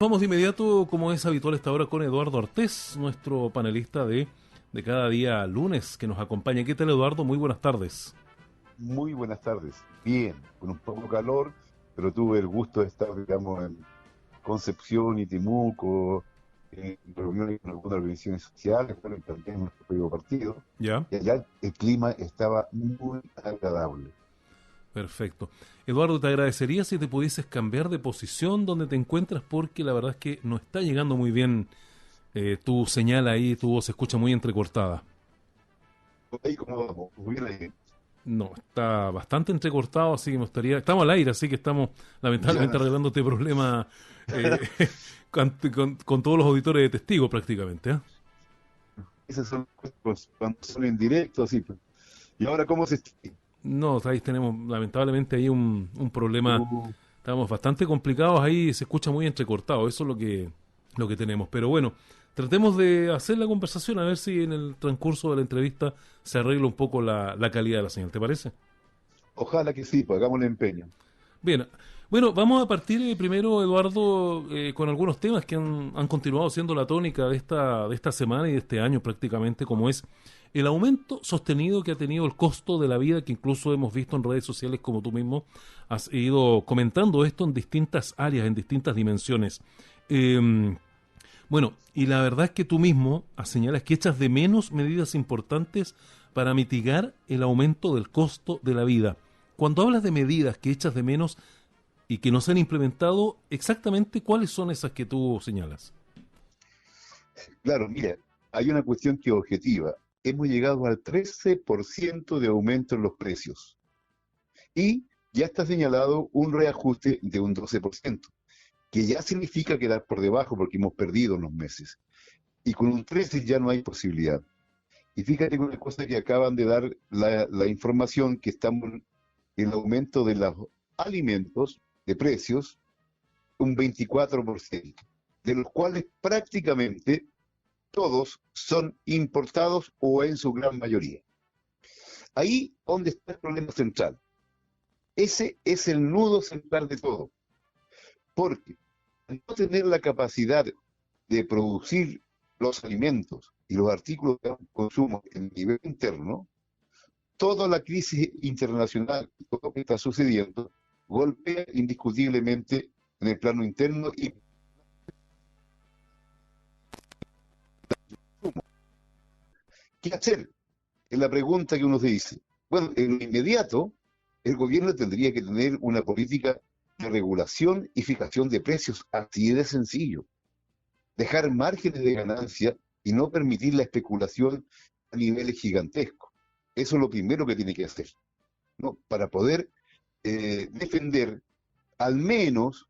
Vamos de inmediato, como es habitual esta hora, con Eduardo Ortiz, nuestro panelista de cada día lunes que nos acompaña. ¿Qué tal, Eduardo? Muy buenas tardes. Muy buenas tardes. Bien, con un poco calor, pero tuve el gusto de estar, digamos, en Concepción y Temuco, en reuniones con algunas organizaciones sociales, bueno, y también en nuestro propio partido. Ya, Y allá el clima estaba muy agradable. perfecto. Eduardo, te agradecería si te pudieses cambiar de posición donde te encuentras, porque la verdad es que no está llegando muy bien tu señal ahí, tu voz se escucha muy entrecortada. Ahí como vamos, muy bien ahí. No, está bastante entrecortado, así que me gustaría... Estamos al aire, así que estamos Ya lamentablemente no, arreglando este problema eh, con todos los auditores de testigos prácticamente, ¿eh? esas son cosas cuando son en directo, así, pues. ¿Y ahora cómo se está? No, ahí tenemos lamentablemente ahí un problema. Uh, Estamos bastante complicados ahí, se escucha muy entrecortado, eso es lo que tenemos. Pero bueno, tratemos de hacer la conversación a ver si en el transcurso de la entrevista se arregla un poco la calidad de la señal, ¿te parece? Ojalá que sí, pues hagamos el empeño. Bien, bueno, vamos a partir primero, Eduardo, con algunos temas que han continuado siendo la tónica de esta semana y de este año prácticamente, como es el aumento sostenido que ha tenido el costo de la vida, que incluso hemos visto en redes sociales, como tú mismo has ido comentando esto en distintas áreas, en distintas dimensiones. Eh, bueno, y la verdad es que tú mismo señalas que echas de menos medidas importantes para mitigar el aumento del costo de la vida. Cuando hablas de medidas que echas de menos y que no se han implementado, exactamente cuáles son esas que tú señalas. Claro, mira, hay una cuestión que es objetiva. Hemos llegado al 13% de aumento en los precios y ya está señalado un reajuste de un 12%, que ya significa quedar por debajo porque hemos perdido unos meses. Y con un 13 ya no hay posibilidad. Y fíjate con una cosa que acaban de dar la información que estamos en el aumento de los alimentos, de precios, un 24%, de los cuales prácticamente todos son importados o en su gran mayoría. Ahí donde está el problema central. Ese es el nudo central de todo, porque al no tener la capacidad de producir los alimentos y los artículos de consumo en nivel interno, toda la crisis internacional y todo lo que está sucediendo golpea indiscutiblemente en el plano interno y ¿qué hacer? Es la pregunta que uno se dice. Bueno, en lo inmediato, el gobierno tendría que tener una política de regulación y fijación de precios, así de sencillo. Dejar márgenes de ganancia y no permitir la especulación a niveles gigantescos. Eso es lo primero que tiene que hacer, ¿no? Para poder defender al menos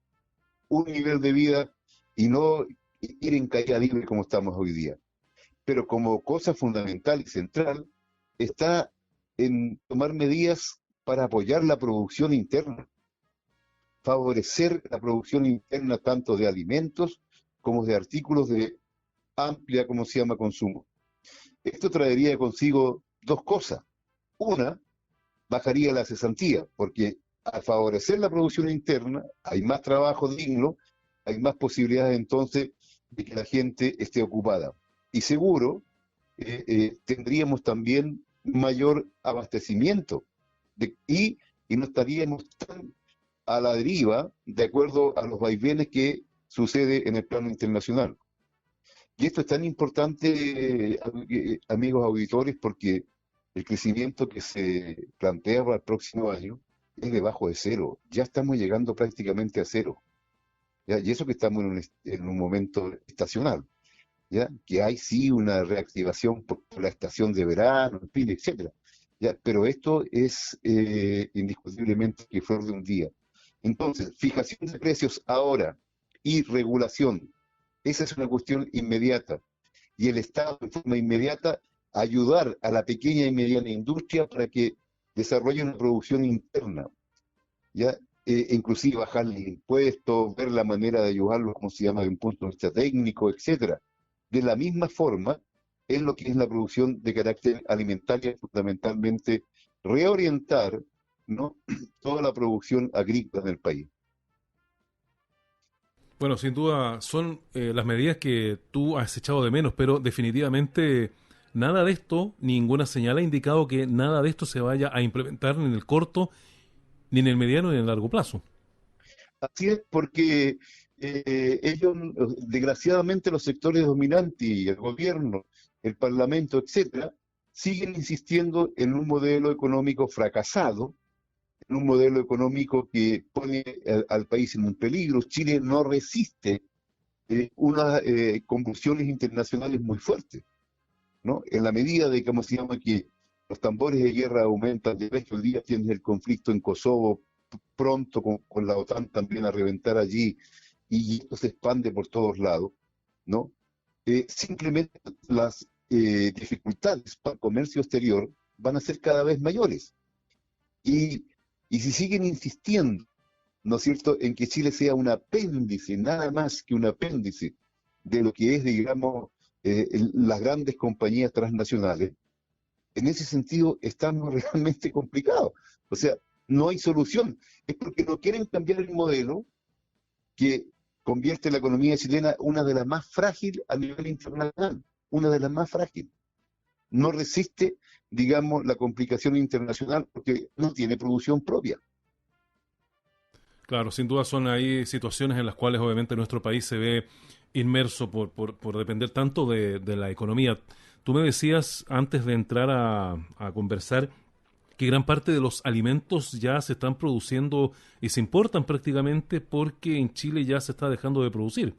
un nivel de vida y no ir en caída libre como estamos hoy día. Pero como cosa fundamental y central está en tomar medidas para apoyar la producción interna, favorecer la producción interna tanto de alimentos como de artículos de amplia, como se llama, consumo. Esto traería consigo dos cosas. Una, bajaría la cesantía, porque al favorecer la producción interna hay más trabajo digno, hay más posibilidades entonces de que la gente esté ocupada. Y seguro, tendríamos también mayor abastecimiento y no estaríamos tan a la deriva de acuerdo a los vaivenes que sucede en el plano internacional. Y esto es tan importante, amigos auditores, porque el crecimiento que se plantea para el próximo año es debajo de cero. Ya estamos llegando prácticamente a cero. ¿Ya? Y eso que estamos en un momento estacional. ¿Ya? Que hay sí una reactivación por la estación de verano, en fin, etcétera. ¿Ya? Pero esto es indiscutiblemente que flor de un día. Entonces, fijación de precios ahora y regulación, esa es una cuestión inmediata. Y el Estado, de forma inmediata, ayudar a la pequeña y mediana industria para que desarrolle una producción interna, ¿ya? Inclusive bajarle impuestos, ver la manera de ayudarlo, como se llama, de un punto de vista técnico, etcétera. De la misma forma, es lo que es la producción de carácter alimentario, fundamentalmente reorientar, ¿no? toda la producción agrícola del país. Bueno, sin duda son las medidas que tú has echado de menos, pero definitivamente nada de esto, ninguna señal ha indicado que nada de esto se vaya a implementar ni en el corto, ni en el mediano, ni en el largo plazo. Así es, porque ellos, desgraciadamente, los sectores dominantes y el gobierno, el parlamento, etcétera, siguen insistiendo en un modelo económico fracasado, en un modelo económico que pone al país en un peligro. Chile no resiste unas convulsiones internacionales muy fuertes, ¿no? En la medida de, ¿cómo se llama?, que los tambores de guerra aumentan, de vez que hoy día tienes el conflicto en Kosovo, pronto con la OTAN también a reventar allí, y esto se expande por todos lados, ¿no? Simplemente las dificultades para el comercio exterior van a ser cada vez mayores. Y, y si siguen insistiendo, ¿no es cierto?, en que Chile sea un apéndice, nada más que un apéndice de lo que es, digamos, las grandes compañías transnacionales, en ese sentido estamos realmente complicados. O sea, no hay solución. Es porque no quieren cambiar el modelo que convierte la economía chilena una de las más frágiles a nivel internacional, una de las más frágiles. No resiste, digamos, la complicación internacional porque no tiene producción propia. Claro, sin duda son ahí situaciones en las cuales obviamente nuestro país se ve inmerso por depender tanto de la economía. Tú me decías antes de entrar a conversar que gran parte de los alimentos ya se están produciendo y se importan prácticamente porque en Chile ya se está dejando de producir.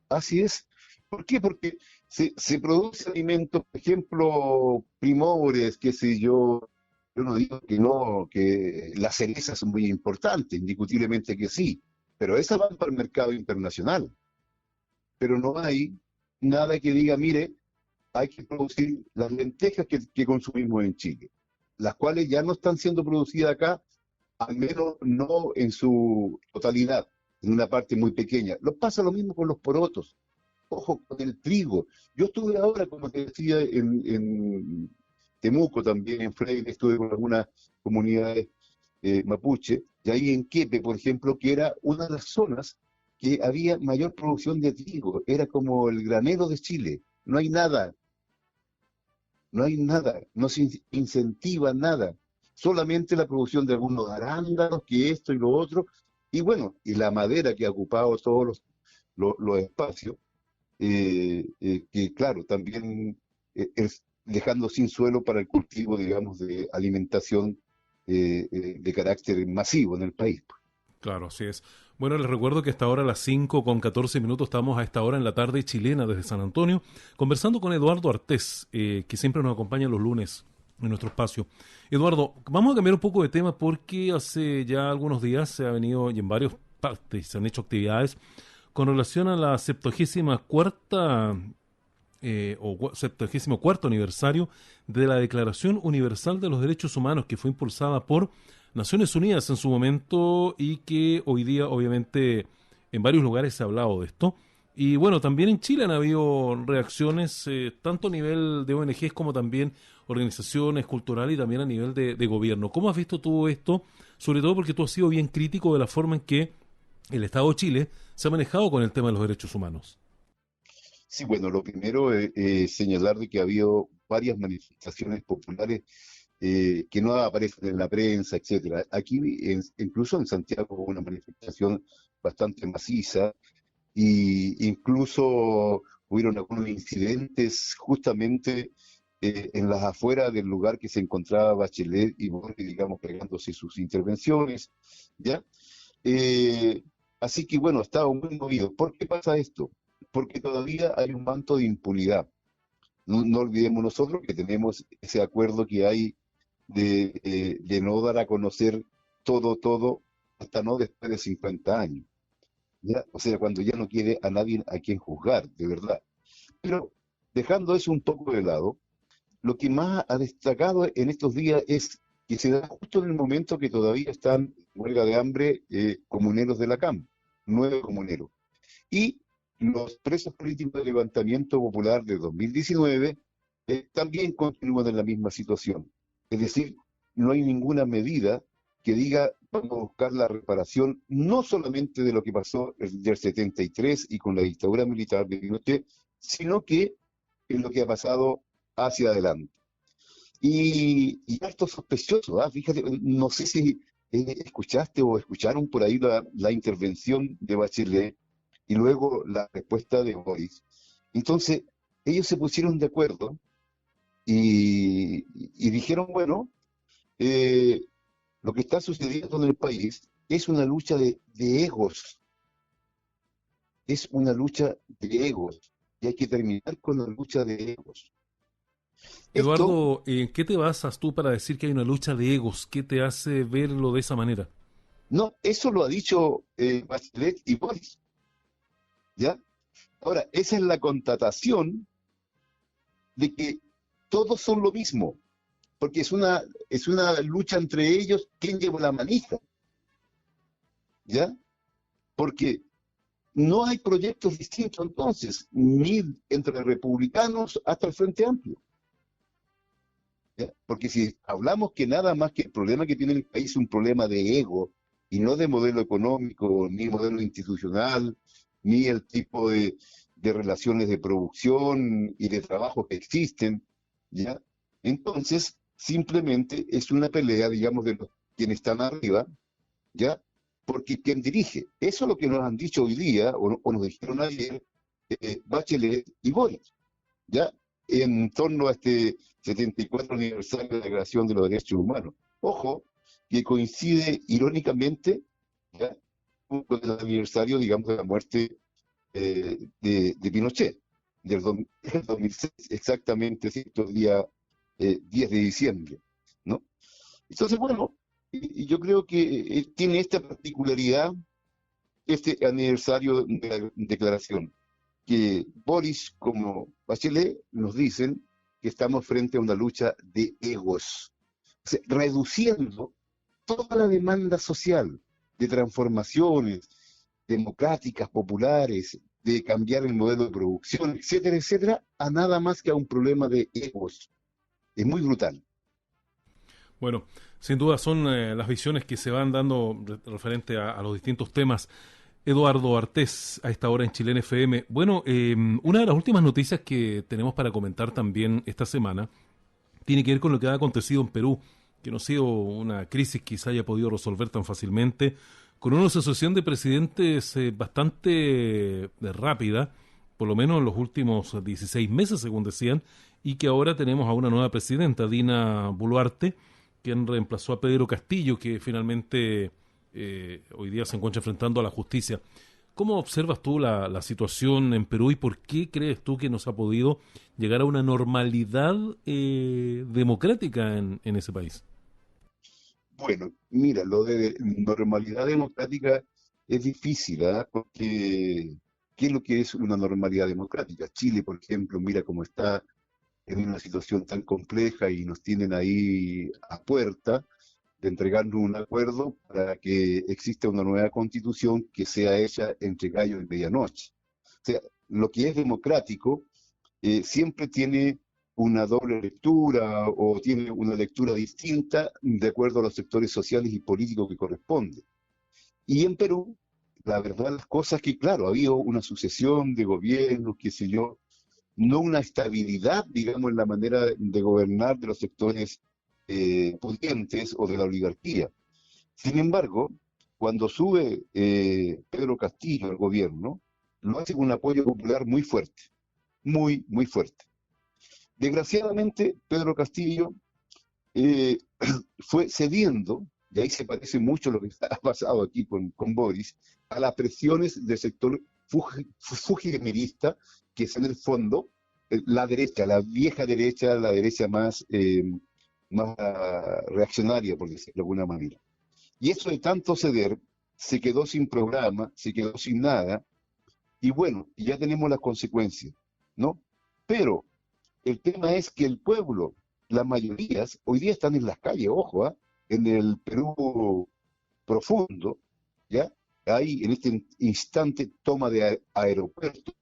Así es. ¿Por qué? Porque se produce alimentos, por ejemplo, primores, qué sé yo no digo que no, que las cerezas son muy importantes, indiscutiblemente que sí, pero esas van para el mercado internacional, pero no hay nada que diga, mire, hay que producir las lentejas que consumimos en Chile, las cuales ya no están siendo producidas acá, al menos no en su totalidad, en una parte muy pequeña. Pasa lo mismo con los porotos. Ojo con el trigo. Yo estuve ahora, como te decía, en Temuco también, en Freire, estuve con algunas comunidades mapuche, y ahí en Quepe, por ejemplo, que era una de las zonas que había mayor producción de trigo, era como el granero de Chile. No hay nada, no hay nada, no se incentiva nada, solamente la producción de algunos arándanos, que esto y lo otro, y bueno, y la madera que ha ocupado todos los espacios que claro, también es dejando sin suelo para el cultivo, digamos, de alimentación de carácter masivo en el país. Claro, así es. Bueno, les recuerdo que hasta ahora a las 5 con 14 minutos estamos a esta hora en la tarde chilena desde San Antonio, conversando con Eduardo Artés, que siempre nos acompaña los lunes en nuestro espacio. Eduardo, vamos a cambiar un poco de tema porque hace ya algunos días se ha venido y en varias partes se han hecho actividades con relación a la 74ª 74º aniversario de la Declaración Universal de los Derechos Humanos que fue impulsada por Naciones Unidas en su momento y que hoy día obviamente en varios lugares se ha hablado de esto. Y bueno, también en Chile han habido reacciones tanto a nivel de ONGs como también organizaciones culturales y también a nivel de gobierno. ¿Cómo has visto todo esto? Sobre todo porque tú has sido bien crítico de la forma en que el Estado de Chile se ha manejado con el tema de los derechos humanos. Sí, bueno, lo primero es señalar de que ha habido varias manifestaciones populares que no aparecen en la prensa, etcétera. Aquí, incluso en Santiago, hubo una manifestación bastante maciza y incluso hubieron algunos incidentes justamente en las afueras del lugar que se encontraba Bachelet y Boric, digamos, pegándose sus intervenciones, ¿ya? Eh, Así que bueno, estaba muy movido. ¿Por qué pasa esto? Porque todavía hay un manto de impunidad. No, no olvidemos nosotros que tenemos ese acuerdo que hay de no dar a conocer todo, hasta no después de 50 años. ¿Ya? O sea, cuando ya no quiere a nadie a quien juzgar, de verdad. Pero dejando eso un poco de lado, lo que más ha destacado en estos días es que se da justo en el momento que todavía están en huelga de hambre comuneros de la CAM, 9 comuneros. Y los presos políticos del levantamiento popular de 2019 también continúan en la misma situación. Es decir, no hay ninguna medida que diga, vamos a buscar la reparación no solamente de lo que pasó del 73 y con la dictadura militar de Pinochet, sino que en lo que ha pasado hacia adelante. Y harto sospechoso, ¿ah? Fíjate, no sé si escuchaste o escucharon por ahí la intervención de Bachelet y luego la respuesta de Boris. Entonces, ellos se pusieron de acuerdo y dijeron, bueno, eh, lo que está sucediendo en el país es una lucha de egos, es una lucha de egos, y hay que terminar con la lucha de egos. Esto, Eduardo, ¿en qué te basas tú para decir que hay una lucha de egos? ¿Qué te hace verlo de esa manera? no, eso lo ha dicho Bachelet y Boris, ¿ya? Ahora, esa es la constatación de que todos son lo mismo, porque es una lucha entre ellos, quién lleva la manija, ¿ya? Porque no hay proyectos distintos entonces, ni entre republicanos hasta el Frente Amplio. ¿Ya? Porque si hablamos que nada más que el problema que tiene el país es un problema de ego y no de modelo económico, ni modelo institucional, ni el tipo de relaciones de producción y de trabajo que existen, ¿ya? Entonces, simplemente es una pelea, digamos, de los quienes están arriba, ¿ya? Porque quien dirige, eso es lo que nos han dicho hoy día, o nos dijeron ayer, Bachelet y Boric, ¿ya? En torno a este 74 aniversario de la Declaración de los Derechos Humanos. Ojo, que coincide irónicamente, ¿ya? Con el aniversario, digamos, de la muerte de Pinochet, del 2006, exactamente, ¿cierto? El día 10 de diciembre, ¿no? Entonces, bueno, y yo creo que tiene esta particularidad este aniversario de la declaración, que Boris como Bachelet nos dicen que estamos frente a una lucha de egos, o sea, reduciendo toda la demanda social de transformaciones democráticas, populares, de cambiar el modelo de producción, etcétera, etcétera, a nada más que a un problema de egos. Es muy brutal. Bueno, sin duda son las visiones que se van dando referente a los distintos temas. Eduardo Artés, a esta hora en Chilena FM. Bueno, una de las últimas noticias que tenemos para comentar también esta semana tiene que ver con lo que ha acontecido en Perú, que no ha sido una crisis que se haya podido resolver tan fácilmente, con una asociación de presidentes bastante rápida, por lo menos en los últimos 16 meses, según decían, y que ahora tenemos a una nueva presidenta, Dina Boluarte, quien reemplazó a Pedro Castillo, que finalmente hoy día se encuentra enfrentando a la justicia. ¿Cómo observas tú la situación en Perú y por qué crees tú que no se ha podido llegar a una normalidad democrática en ese país? Bueno, mira, lo de normalidad democrática es difícil, ¿ah? Porque ¿qué es lo que es una normalidad democrática? Chile, por ejemplo, mira cómo está en una situación tan compleja y nos tienen ahí a puerta de entregarnos un acuerdo para que exista una nueva constitución que sea hecha entre gallo y medianoche. O sea, lo que es democrático siempre tiene una doble lectura o tiene una lectura distinta de acuerdo a los sectores sociales y políticos que corresponde. Y en Perú, la verdad, las cosas que, claro, ha habido una sucesión de gobiernos, qué sé yo, no una estabilidad, digamos, en la manera de gobernar de los sectores pudientes o de la oligarquía. Sin embargo, cuando sube Pedro Castillo al gobierno, lo hace con un apoyo popular muy fuerte, muy, muy fuerte. Desgraciadamente, Pedro Castillo eh, fue cediendo, y ahí se parece mucho lo que ha pasado aquí con Boris, a las presiones del sector fujimorista, que es en el fondo la derecha, la vieja derecha, la derecha más reaccionaria, por decirlo de alguna manera. Y eso de tanto ceder, se quedó sin programa, se quedó sin nada, y bueno, ya tenemos las consecuencias, ¿no? Pero el tema es que el pueblo, las mayorías, hoy día están en las calles, ojo, ¿ah? En el Perú profundo, ¿ya? Hay en este instante toma de aeropuertos,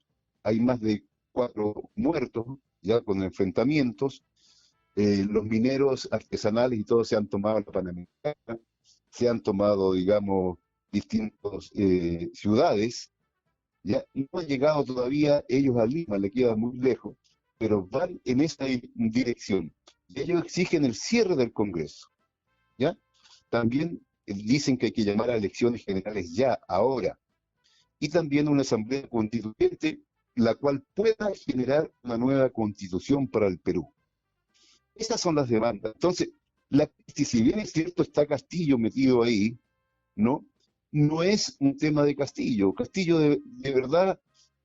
hay más de 4 muertos, ya con enfrentamientos, los mineros artesanales y todos se han tomado la Panamericana, se han tomado, digamos, distintas ciudades, ya no han llegado todavía ellos a Lima, le queda muy lejos, pero van en esa dirección. Y ellos exigen el cierre del Congreso, ¿ya? También dicen que hay que llamar a elecciones generales ya, ahora, y también una asamblea constituyente, la cual pueda generar una nueva constitución para el Perú. Esas son las demandas. Entonces, si bien es cierto está Castillo metido ahí, ¿no? No es un tema de Castillo. Castillo de verdad,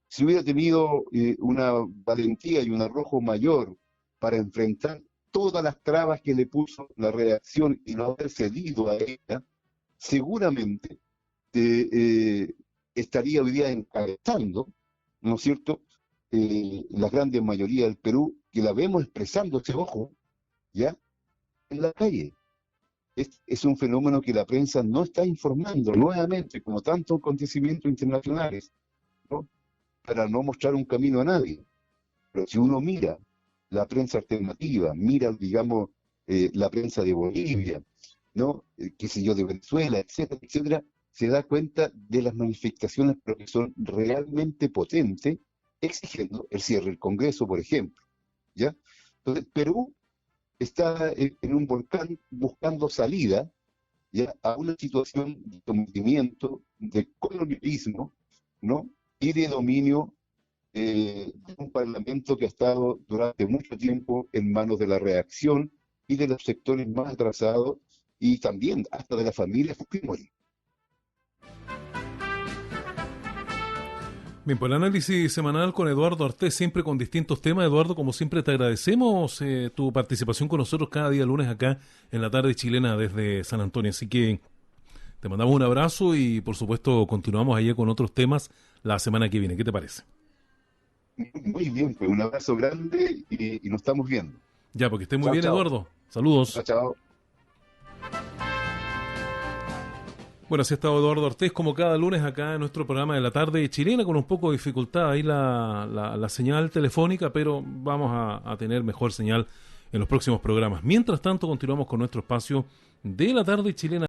si hubiera tenido una valentía y un arrojo mayor para enfrentar todas las trabas que le puso la redacción y no haber cedido a ella, seguramente estaría hoy día encabezando, ¿no es cierto?, la grande mayoría del Perú, que la vemos expresándose, ojo, ¿ya?, en la calle. Es un fenómeno que la prensa no está informando nuevamente, como tantos acontecimientos internacionales, ¿no?, para no mostrar un camino a nadie. Pero si uno mira la prensa alternativa, mira, digamos, la prensa de Bolivia, ¿no?, qué sé yo, de Venezuela, etcétera, etcétera, se da cuenta de las manifestaciones, pero que son realmente potentes, exigiendo el cierre del Congreso, por ejemplo, ¿ya? Entonces, Perú está en un volcán buscando salida, ¿ya?, a una situación de sometimiento, de colonialismo, ¿no?, y de dominio de un parlamento que ha estado durante mucho tiempo en manos de la reacción y de los sectores más atrasados y también hasta de la familia Fujimori. Bien, pues el análisis semanal con Eduardo Artés, siempre con distintos temas. Eduardo, como siempre, te agradecemos tu participación con nosotros cada día lunes acá en la tarde chilena desde San Antonio. Así que te mandamos un abrazo y, por supuesto, continuamos allá con otros temas la semana que viene. ¿Qué te parece? Muy bien, pues un abrazo grande y nos estamos viendo. Ya, porque esté muy Chao, bien, chao. Eduardo. Saludos. Chao, chao. Bueno, así ha estado Eduardo Ortiz como cada lunes acá en nuestro programa de la tarde chilena, con un poco de dificultad ahí la señal telefónica, pero vamos a tener mejor señal en los próximos programas. Mientras tanto, continuamos con nuestro espacio de la tarde chilena.